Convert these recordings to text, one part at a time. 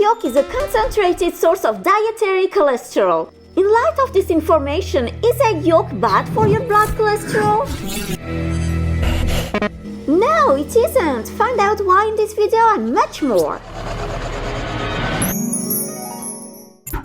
yolk is a concentrated source of dietary cholesterol. In light of this information, is egg yolk bad for your blood cholesterol? No, it isn't. Find out why in this video and much more.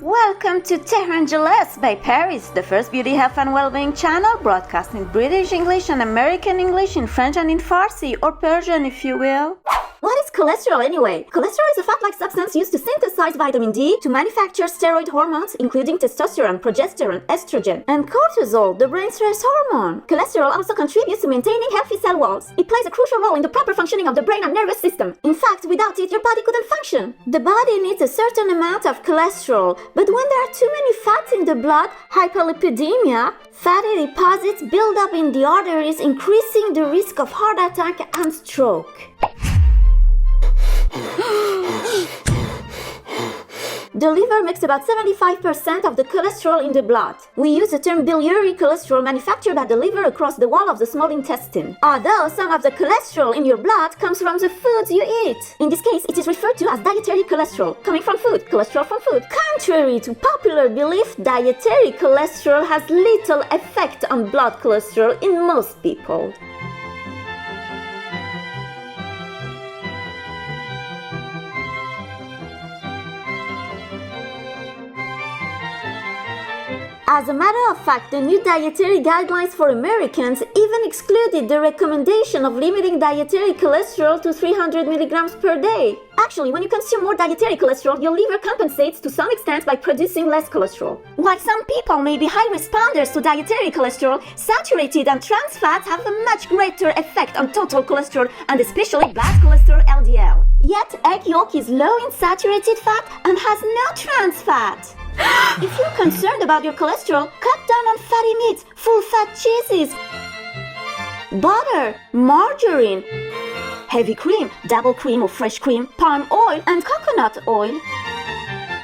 Welcome to TehranGeles by Paris, the first beauty, health and well-being channel broadcasting British English and American English in French and in Farsi, or Persian if you will. What is cholesterol anyway? Cholesterol is a fat-like substance used to synthesize vitamin D to manufacture steroid hormones, including testosterone, progesterone, estrogen, and cortisol, the brain stress hormone. Cholesterol also contributes to maintaining healthy cell walls. It plays a crucial role in the proper functioning of the brain and nervous system. In fact, without it, your body couldn't function. The body needs a certain amount of cholesterol, but when there are too many fats in the blood, hyperlipidemia, fatty deposits build up in the arteries, increasing the risk of heart attack and stroke. The liver makes about 75% of the cholesterol in the blood. We use the term biliary cholesterol manufactured at the liver across the wall of the small intestine. Although some of the cholesterol in your blood comes from the foods you eat. In this case, it is referred to as dietary cholesterol, coming from food, cholesterol from food. Contrary to popular belief, dietary cholesterol has little effect on blood cholesterol in most people. As a matter of fact, the new dietary guidelines for Americans even excluded the recommendation of limiting dietary cholesterol to 300 milligrams per day. Actually, when you consume more dietary cholesterol, your liver compensates to some extent by producing less cholesterol. While some people may be high responders to dietary cholesterol, saturated and trans fats have a much greater effect on total cholesterol and especially bad cholesterol LDL. Yet, egg yolk is low in saturated fat and has no trans fat. If you're concerned about your cholesterol, cut down on fatty meats, full-fat cheeses, butter, margarine, heavy cream, double cream or fresh cream, palm oil, and coconut oil.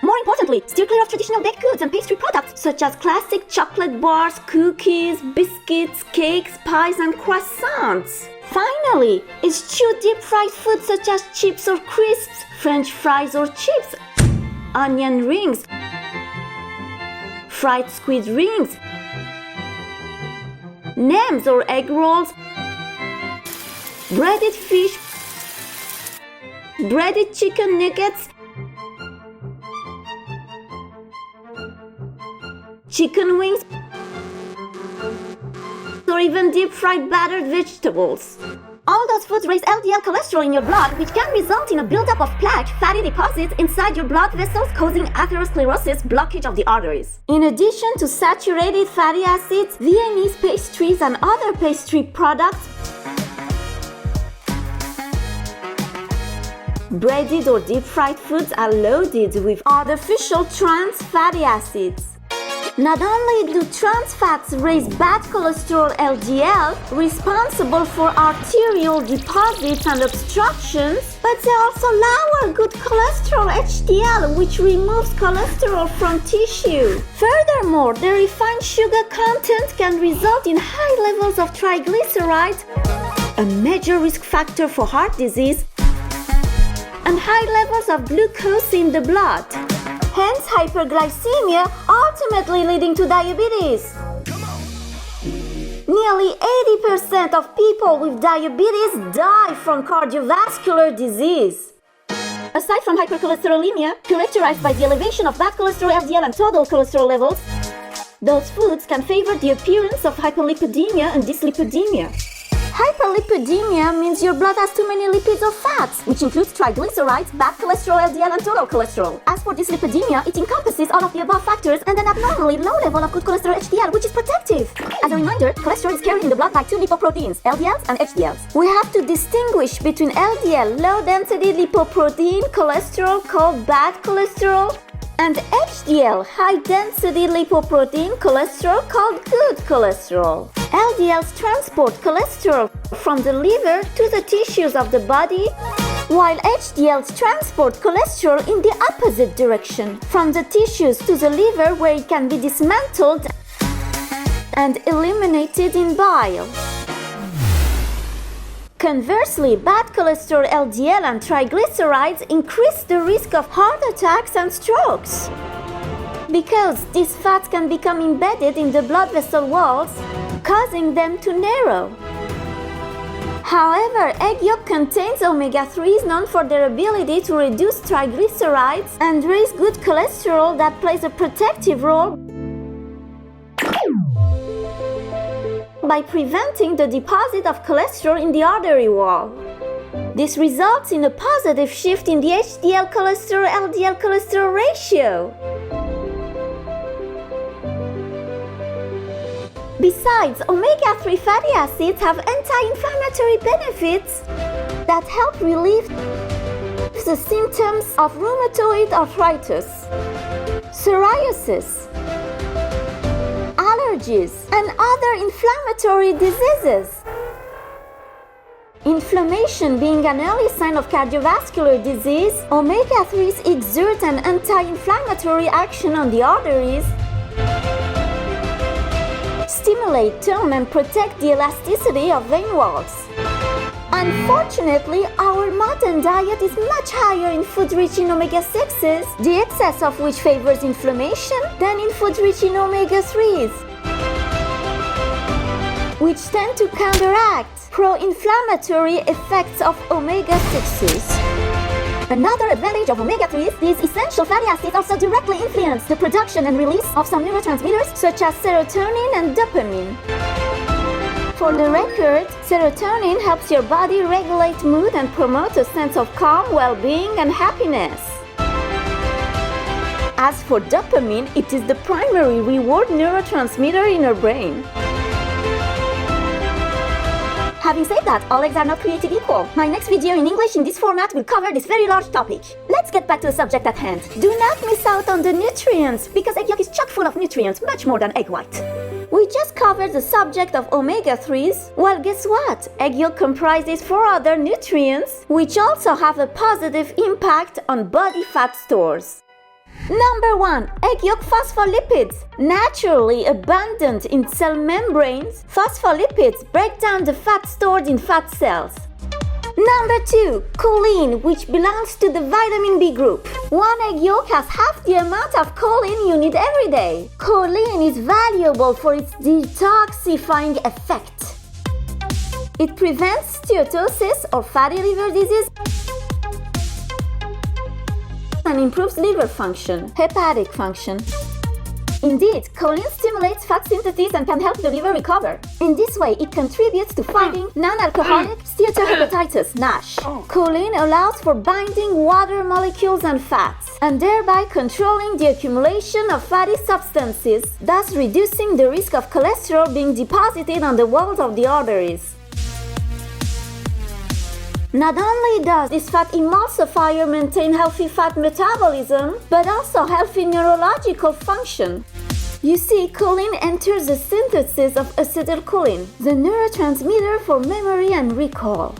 More importantly, steer clear of traditional baked goods and pastry products such as classic chocolate bars, cookies, biscuits, cakes, pies, and croissants. Finally, eschew deep-fried foods such as chips or crisps, French fries or chips, onion rings, fried squid rings, nams or egg rolls, breaded fish, breaded chicken nuggets, chicken wings, or even deep-fried battered vegetables. All those foods raise LDL cholesterol in your blood, which can result in a buildup of plaque, fatty deposits inside your blood vessels, causing atherosclerosis, blockage of the arteries. In addition to saturated fatty acids, Viennese pastries and other pastry products, breaded or deep-fried foods are loaded with artificial trans fatty acids. Not only do trans fats raise bad cholesterol LDL, responsible for arterial deposits and obstructions, but they also lower good cholesterol HDL, which removes cholesterol from tissue. Furthermore, the refined sugar content can result in high levels of triglycerides, a major risk factor for heart disease, and high levels of glucose in the blood. Hence hyperglycemia, ultimately leading to diabetes. Nearly 80% of people with diabetes die from cardiovascular disease. Aside from hypercholesterolemia, characterized by the elevation of bad cholesterol LDL and total cholesterol levels, those foods can favor the appearance of hyperlipidemia and dyslipidemia. Hyperlipidemia means your blood has too many lipids or fats, which includes triglycerides, bad cholesterol LDL, and total cholesterol. As for dyslipidemia, it encompasses all of the above factors and an abnormally low level of good cholesterol HDL, which is protective. As a reminder, cholesterol is carried in the blood by two lipoproteins, LDLs and HDLs. We have to distinguish between LDL, low-density lipoprotein cholesterol called bad cholesterol, and HDL, high-density lipoprotein cholesterol called good cholesterol. LDLs transport cholesterol from the liver to the tissues of the body, while HDLs transport cholesterol in the opposite direction, from the tissues to the liver, where it can be dismantled and eliminated in bile. Conversely, bad cholesterol LDL and triglycerides increase the risk of heart attacks and strokes. Because these fats can become embedded in the blood vessel walls, causing them to narrow. However, egg yolk contains omega-3s known for their ability to reduce triglycerides and raise good cholesterol that plays a protective role by preventing the deposit of cholesterol in the artery wall. This results in a positive shift in the HDL cholesterol-LDL cholesterol ratio. Besides, omega-3 fatty acids have anti-inflammatory benefits that help relieve the symptoms of rheumatoid arthritis, psoriasis, allergies, and other inflammatory diseases. Inflammation being an early sign of cardiovascular disease, omega-3s exert an anti-inflammatory action on the arteries, stimulate, tone, and protect the elasticity of vein walls. Unfortunately, our modern diet is much higher in food rich in omega-6s, the excess of which favors inflammation, than in food rich in omega-3s, which tend to counteract pro-inflammatory effects of omega-6s. Another advantage of omega-3s, these essential fatty acids also directly influence the production and release of some neurotransmitters such as serotonin and dopamine. For the record, serotonin helps your body regulate mood and promote a sense of calm, well-being, and happiness. As for dopamine, it is the primary reward neurotransmitter in our brain. Having said that, all eggs are not created equal. My next video in English in this format will cover this very large topic. Let's get back to the subject at hand. Do not miss out on the nutrients, because egg yolk is chock full of nutrients, much more than egg white. We just covered the subject of omega-3s. Well, guess what? Egg yolk comprises 4 other nutrients, which also have a positive impact on body fat stores. Number 1. Egg yolk phospholipids. Naturally abundant in cell membranes, phospholipids break down the fat stored in fat cells. Number 2. Choline, which belongs to the vitamin B group. One egg yolk has half the amount of choline you need every day. Choline is valuable for its detoxifying effect. It prevents steatosis or fatty liver disease and improves liver function, hepatic function. Indeed, choline stimulates fat synthesis and can help the liver recover. In this way, it contributes to fighting non-alcoholic steatohepatitis, NASH. Choline allows for binding water molecules and fats, and thereby controlling the accumulation of fatty substances, thus reducing the risk of cholesterol being deposited on the walls of the arteries. Not only does this fat emulsifier maintain healthy fat metabolism, but also healthy neurological function. You see, choline enters the synthesis of acetylcholine, the neurotransmitter for memory and recall.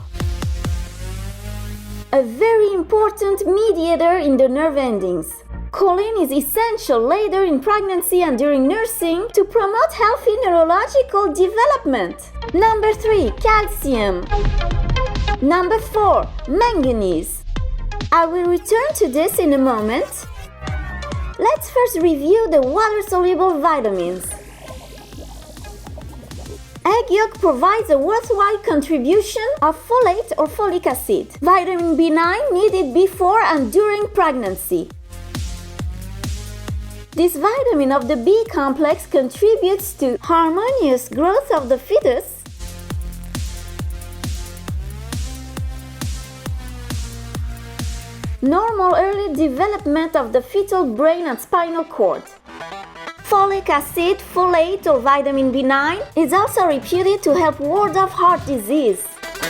A very important mediator in the nerve endings. Choline is essential later in pregnancy and during nursing to promote healthy neurological development. Number 3. Calcium. Number 4. Manganese. I will return to this in a moment. Let's first review the water-soluble vitamins. Egg yolk provides a worthwhile contribution of folate or folic acid, vitamin B9 needed before and during pregnancy. This vitamin of the B complex contributes to harmonious growth of the fetus, normal early development of the fetal brain and spinal cord. Folic acid, folate, or vitamin B9 is also reputed to help ward off heart disease.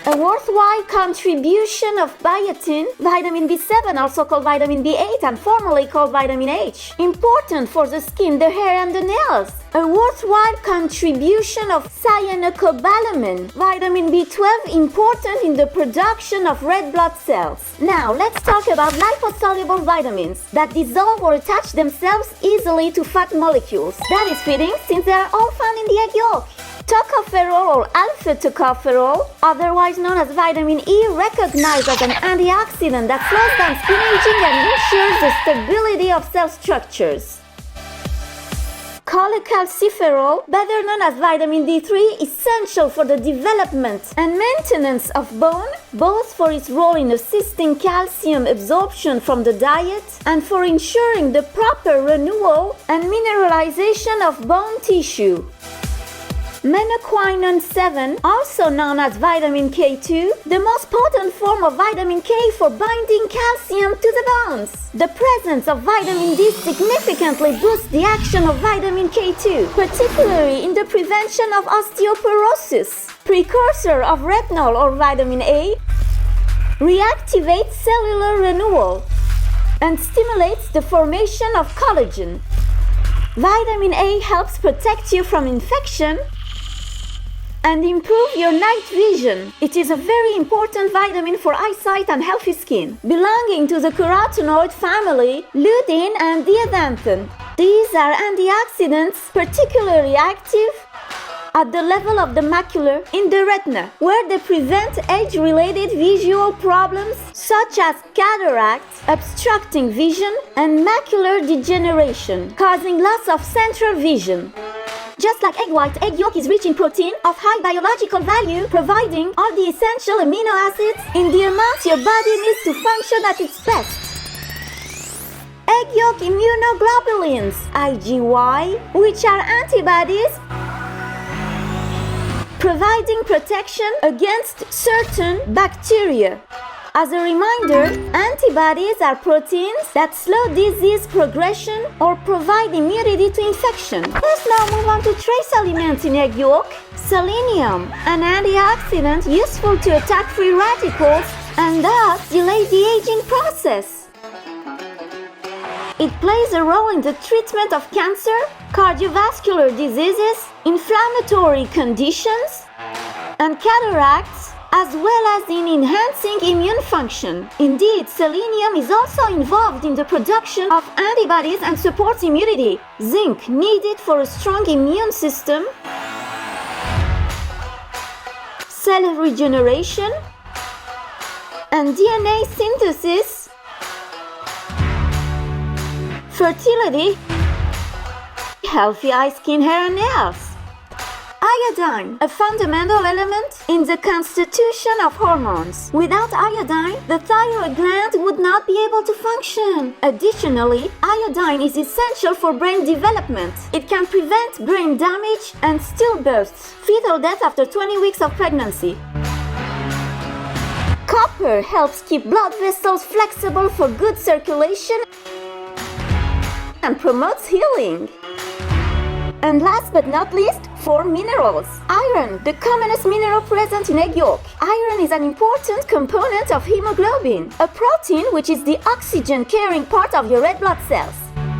A worthwhile contribution of biotin, vitamin B7, also called vitamin B8 and formerly called vitamin H, important for the skin, the hair, and the nails. A worthwhile contribution of cyanocobalamin, vitamin B12, important in the production of red blood cells. Now, let's talk about liposoluble vitamins that dissolve or attach themselves easily to fat molecules. That is fitting since they are all found in the egg yolk. Tocopherol or alpha-tocopherol, otherwise known as vitamin E, recognized as an antioxidant that slows down skin aging and ensures the stability of cell structures. Cholecalciferol, better known as vitamin D3, essential for the development and maintenance of bone, both for its role in assisting calcium absorption from the diet and for ensuring the proper renewal and mineralization of bone tissue. Menaquinone 7, also known as vitamin K2, the most potent form of vitamin K for binding calcium to the bones. The presence of vitamin D significantly boosts the action of vitamin K2, particularly in the prevention of osteoporosis. Precursor of retinol or vitamin A, reactivates cellular renewal and stimulates the formation of collagen. Vitamin A helps protect you from infection and improve your night vision. It is a very important vitamin for eyesight and healthy skin, belonging to the carotenoid family, lutein and zeaxanthin. These are antioxidants particularly active at the level of the macula in the retina, where they prevent age-related visual problems such as cataracts, obstructing vision, and macular degeneration, causing loss of central vision. Just like egg white, egg yolk is rich in protein of high biological value, providing all the essential amino acids in the amount your body needs to function at its best. Egg yolk immunoglobulins, IgY, which are antibodies providing protection against certain bacteria. As a reminder, antibodies are proteins that slow disease progression or provide immunity to infection. Let's now move on to trace elements in egg yolk. Selenium, an antioxidant useful to attack free radicals and thus delay the aging process. It plays a role in the treatment of cancer, cardiovascular diseases, inflammatory conditions, and cataracts, as well as in enhancing immune function. Indeed, selenium is also involved in the production of antibodies and supports immunity. Zinc, needed for a strong immune system, cell regeneration, and DNA synthesis, fertility, healthy eye, skin, hair, and nails. Iodine, a fundamental element in the constitution of hormones. Without iodine, the thyroid gland would not be able to function. Additionally, iodine is essential for brain development. It can prevent brain damage and stillbirths, fetal death after 20 weeks of pregnancy. Copper helps keep blood vessels flexible for good circulation and promotes healing. And last but not least, 4 minerals. Iron, the commonest mineral present in egg yolk. Iron is an important component of hemoglobin, a protein which is the oxygen-carrying part of your red blood cells.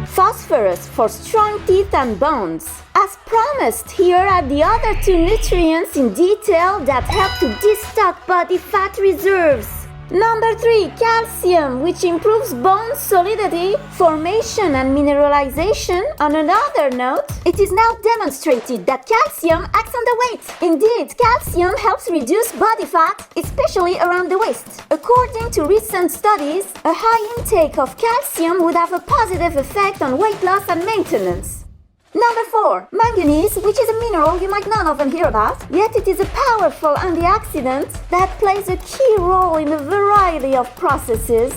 Phosphorus for strong teeth and bones. As promised, here are the other 2 nutrients in detail that help to destock body fat reserves. Number 3, calcium, which improves bone solidity, formation and mineralization. On another note, it is now demonstrated that calcium acts on the weight. Indeed, calcium helps reduce body fat, especially around the waist. According to recent studies, a high intake of calcium would have a positive effect on weight loss and maintenance. Number 4, manganese, which is a mineral you might not often hear about, yet it is a powerful antioxidant that plays a key role in a variety of processes,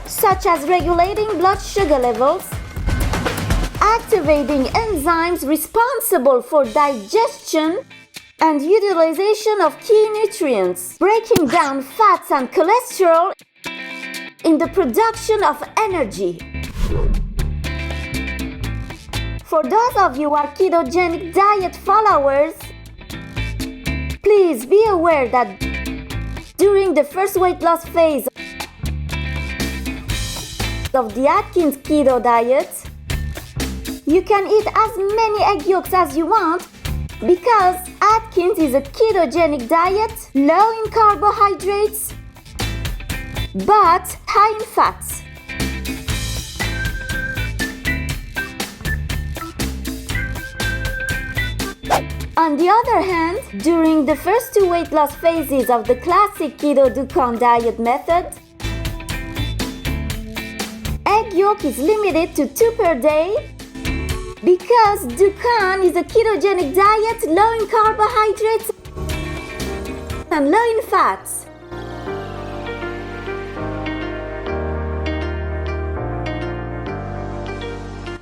such as regulating blood sugar levels, activating enzymes responsible for digestion and utilization of key nutrients, breaking down fats and cholesterol in the production of energy. For those of you who are ketogenic diet followers, please be aware that during the first weight loss phase of the Atkins keto diet, you can eat as many egg yolks as you want because Atkins is a ketogenic diet, low in carbohydrates, but high in fats. On the other hand, during the first 2 weight loss phases of the classic keto Dukan diet method, egg yolk is limited to 2 per day because Dukan is a ketogenic diet low in carbohydrates and low in fats.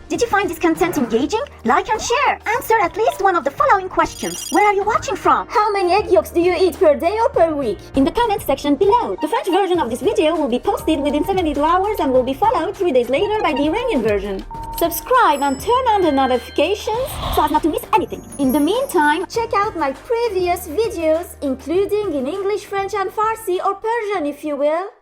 Did you find this content engaging? Like and share. Answer at least one of the following questions. Where are you watching from? How many egg yolks do you eat per day or per week? In the comment section below. The French version of this video will be posted within 72 hours and will be followed 3 days later by the Iranian version. Subscribe and turn on the notifications so as not to miss anything. In the meantime, check out my previous videos, including in English, French and Farsi or Persian if you will.